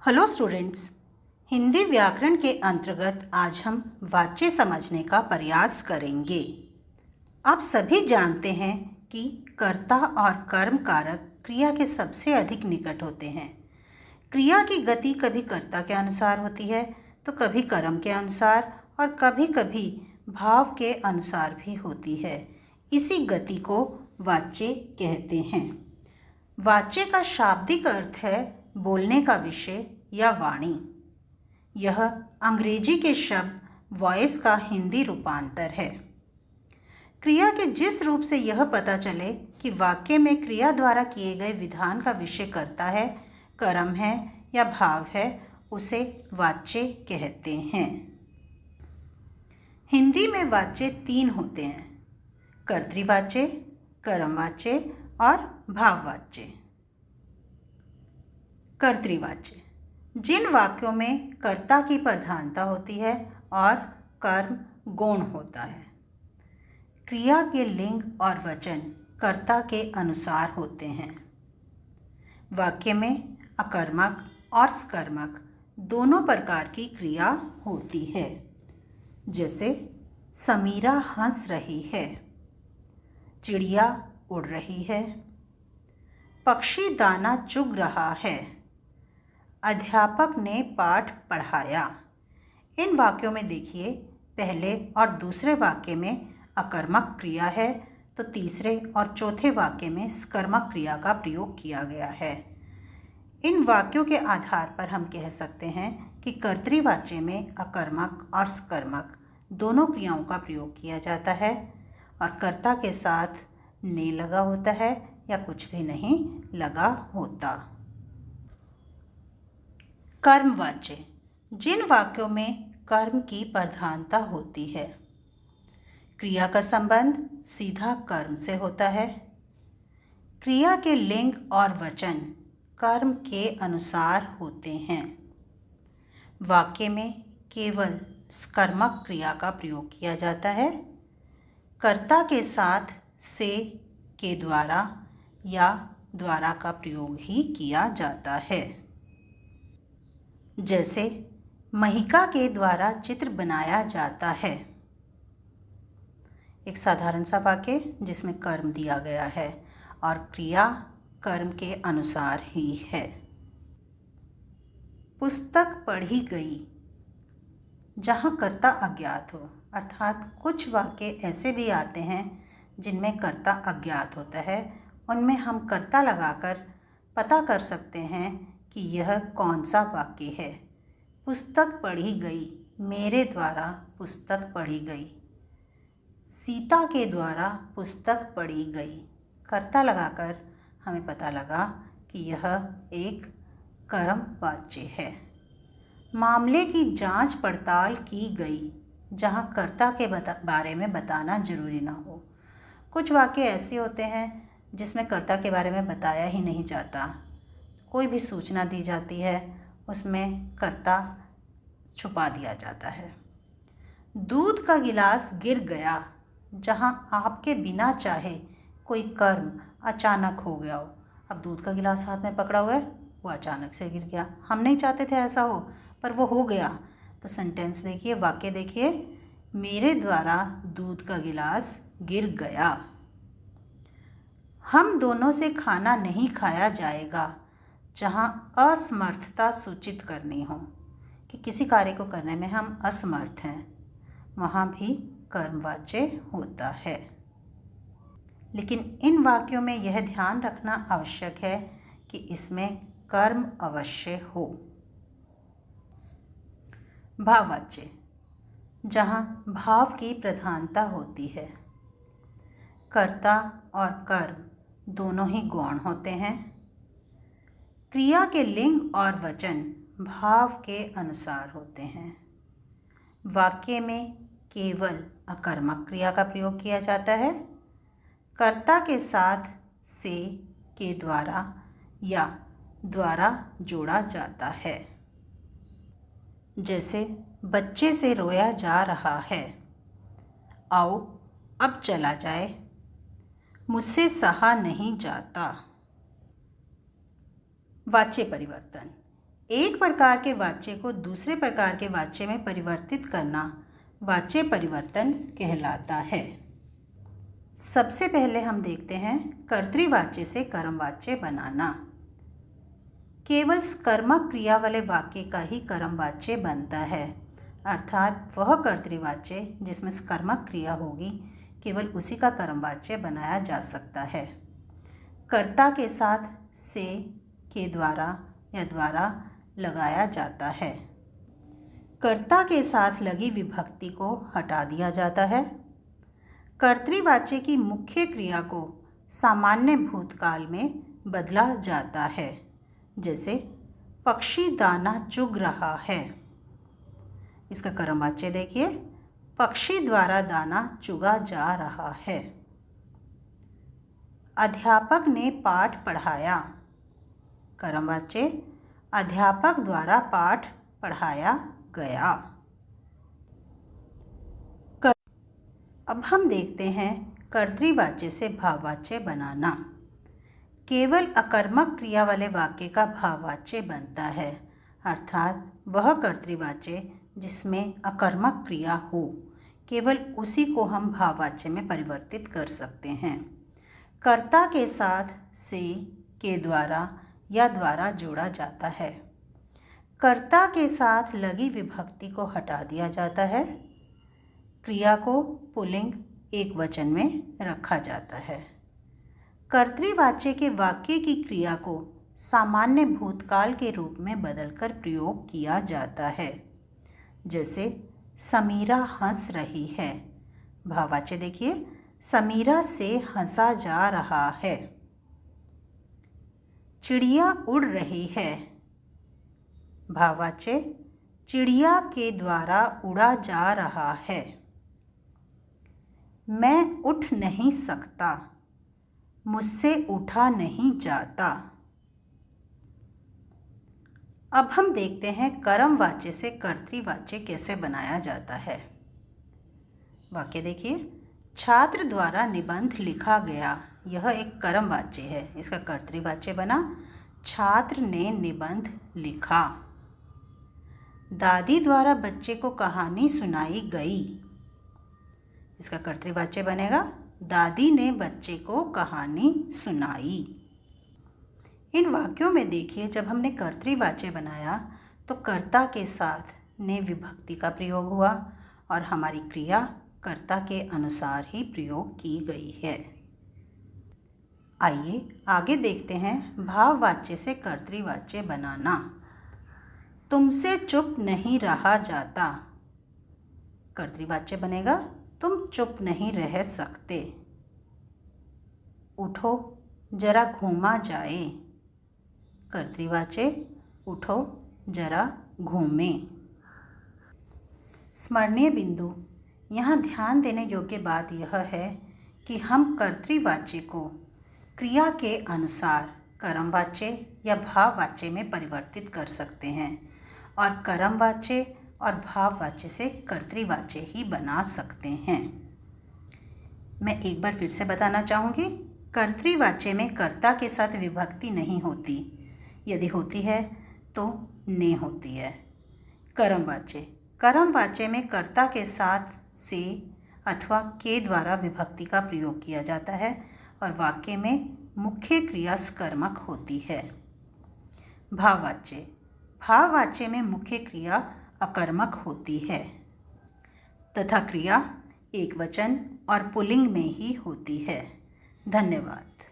Hello students. Hindi व्याकरण के अंतर्गत आज हम वाच्य समझने का प्रयास करेंगे। आप सभी जानते हैं कि कर्ता और कर्म कारक क्रिया के सबसे अधिक निकट होते हैं। क्रिया की गति कभी कर्ता के अनुसार होती है तो कभी कर्म के अनुसार और कभी कभी भाव के अनुसार भी होती है। इसी गति को वाच्य कहते हैं। वाच्य का शाब्दिक अर्थ है बोलने का विषय या वाणी। यह अंग्रेजी के शब्द वॉइस का हिंदी रूपांतर है। क्रिया के जिस रूप से यह पता चले कि वाक्य में क्रिया द्वारा किए गए विधान का विषय कर्ता है, कर्म है या भाव है, उसे वाच्य कहते हैं। हिंदी में वाच्य 3 होते हैं: कर्तृवाच्य, कर्मवाच्य और भाववाच्य। कर्तृवाच्य जिन वाक्यों में कर्ता की प्रधानता होती है और कर्म गौण होता है। क्रिया के लिंग और वचन कर्ता के अनुसार होते हैं। वाक्य में अकर्मक और सकर्मक दोनों प्रकार की क्रिया होती है। जैसे समीरा हंस रही है, चिड़िया उड़ रही है, पक्षी दाना चुग रहा है, अध्यापक ने पाठ पढ़ाया। इन वाक्यों में देखिए, पहले और दूसरे वाक्य में अकर्मक क्रिया है तो तीसरे और चौथे वाक्य में सकर्मक क्रिया का प्रयोग किया गया है। इन वाक्यों के आधार पर हम कह सकते हैं कि कर्तृवाच्य में अकर्मक और सकर्मक दोनों क्रियाओं का प्रयोग किया जाता है और कर्ता के साथ ने लगा होता है या कुछ भी नहीं लगा होता। कर्मवाच्य जिन वाक्यों में कर्म की प्रधानता होती है। क्रिया का संबंध सीधा कर्म से होता है। क्रिया के लिंग और वचन कर्म के अनुसार होते हैं। वाक्य में केवल सकर्मक क्रिया का प्रयोग किया जाता है। कर्ता के साथ से, के द्वारा या द्वारा का प्रयोग ही किया जाता है। जैसे महिका के द्वारा चित्र बनाया जाता है। एक साधारण सा वाक्य जिसमें कर्म दिया गया है और क्रिया कर्म के अनुसार ही है। पुस्तक पढ़ी गई जहाँ कर्ता अज्ञात हो, अर्थात कुछ वाक्य ऐसे भी आते हैं जिनमें कर्ता अज्ञात होता है। उनमें हम कर्ता लगाकर पता कर सकते हैं कि यह कौन सा वाक्य है। पुस्तक पढ़ी गई, मेरे द्वारा पुस्तक पढ़ी गई, सीता के द्वारा पुस्तक पढ़ी गई। कर्ता लगाकर हमें पता लगा कि यह एक कर्मवाच्य है। मामले की जांच पड़ताल की गई जहां कर्ता के बारे में बताना जरूरी ना हो। कुछ वाक्य ऐसे होते हैं जिसमें कर्ता के बारे में बताया ही नहीं जाता। कोई भी सूचना दी जाती है, उसमें कर्ता छुपा दिया जाता है। दूध का गिलास गिर गया जहां आपके बिना चाहे कोई कर्म अचानक हो गया हो। अब दूध का गिलास हाथ में पकड़ा हुआ है, वो अचानक से गिर गया। हम नहीं चाहते थे ऐसा हो, पर वो हो गया। तो सेंटेंस देखिए, वाक्य देखिए, मेरे द्वारा दूध का गिलास गिर गया। हम दोनों से खाना नहीं खाया जाएगा जहां असमर्थता सूचित करनी हो, कि किसी कार्य को करने में हम असमर्थ हैं, वहाँ भी कर्मवाच्य होता है। लेकिन इन वाक्यों में यह ध्यान रखना आवश्यक है कि इसमें कर्म अवश्य हो। भाववाच्य जहाँ भाव की प्रधानता होती है। कर्ता और कर्म दोनों ही गौण होते हैं। क्रिया के लिंग और वचन भाव के अनुसार होते हैं। वाक्य में केवल अकर्मक क्रिया का प्रयोग किया जाता है। कर्ता के साथ से, के द्वारा या द्वारा जोड़ा जाता है। जैसे बच्चे से रोया जा रहा है, आओ अब चला जाए, मुझसे सहा नहीं जाता। वाच्य परिवर्तन एक प्रकार के वाच्य को दूसरे प्रकार के वाच्य में परिवर्तित करना वाच्य परिवर्तन कहलाता है। सबसे पहले हम देखते हैं कर्तृवाच्य से कर्मवाच्य बनाना। केवल कर्मक क्रिया वाले वाक्य का ही कर्मवाच्य बनता है, अर्थात वह कर्तृवाच्य जिसमें कर्मक क्रिया होगी केवल उसी का कर्मवाच्य बनाया जा सकता है। कर्ता के साथ से, के द्वारा या द्वारा लगाया जाता है। कर्ता के साथ लगी विभक्ति को हटा दिया जाता है। कर्तृवाच्य की मुख्य क्रिया को सामान्य भूतकाल में बदला जाता है, जैसे पक्षी दाना चुग रहा है। इसका कर्मवाच्य देखिए, पक्षी द्वारा दाना चुगा जा रहा है। अध्यापक ने पाठ पढ़ाया। कर्मवाच्य अध्यापक द्वारा पाठ पढ़ाया गया। अब हम देखते हैं कर्तृवाच्य से भाववाच्य बनाना। केवल अकर्मक क्रिया वाले वाक्य का भाववाच्य बनता है, अर्थात वह कर्तृवाच्य जिसमें अकर्मक क्रिया हो केवल उसी को हम भाववाच्य में परिवर्तित कर सकते हैं। कर्ता के साथ से, के द्वारा या द्वारा जोड़ा जाता है। कर्ता के साथ लगी विभक्ति को हटा दिया जाता है। क्रिया को पुल्लिंग एकवचन में रखा जाता है। कर्तृवाच्य के वाक्य की क्रिया को सामान्य भूतकाल के रूप में बदलकर प्रयोग किया जाता है, जैसे समीरा हंस रही है। भाववाच्य देखिए, समीरा से हंसा जा रहा है। चिड़िया उड़ रही है। भाववाच्य चिड़िया के द्वारा उड़ा जा रहा है। मैं उठ नहीं सकता, मुझसे उठा नहीं जाता। अब हम देखते हैं कर्मवाच्य से कर्तृवाच्य कैसे बनाया जाता है। वाक्य देखिए, छात्र द्वारा निबंध लिखा गया। यह एक कर्मवाच्य है। इसका कर्तृवाच्य बना छात्र ने निबंध लिखा। दादी द्वारा बच्चे को कहानी सुनाई गई। इसका कर्तृवाच्य बनेगा दादी ने बच्चे को कहानी सुनाई। इन वाक्यों में देखिए, जब हमने कर्तृवाच्य बनाया तो कर्ता के साथ ने विभक्ति का प्रयोग हुआ और हमारी क्रिया कर्ता के अनुसार ही प्रयोग की गई है। आइए आगे देखते हैं भाववाच्य से कर्तृवाच्य बनाना। तुमसे चुप नहीं रहा जाता। कर्तृवाच्य बनेगा तुम चुप नहीं रह सकते। उठो जरा घूमा जाए। कर्तृवाच्य उठो जरा घूमें। स्मरणीय बिंदु, यहाँ ध्यान देने योग्य बात यह है कि हम कर्तृवाच्य को क्रिया के अनुसार कर्मवाच्य या भाववाच्य में परिवर्तित कर सकते हैं और कर्मवाच्य और भाववाच्य से कर्तृवाच्य ही बना सकते हैं। मैं एक बार फिर से बताना चाहूँगी, कर्तृवाच्य में कर्ता के साथ विभक्ति नहीं होती, यदि होती है तो ने होती है। कर्मवाच्य में कर्ता के साथ से अथवा के द्वारा विभक्ति का प्रयोग किया जाता है और वाक्य में मुख्य क्रिया कर्मक होती है। भाववाच्य में मुख्य क्रिया अकर्मक होती है तथा क्रिया एकवचन और पुल्लिंग में ही होती है। धन्यवाद।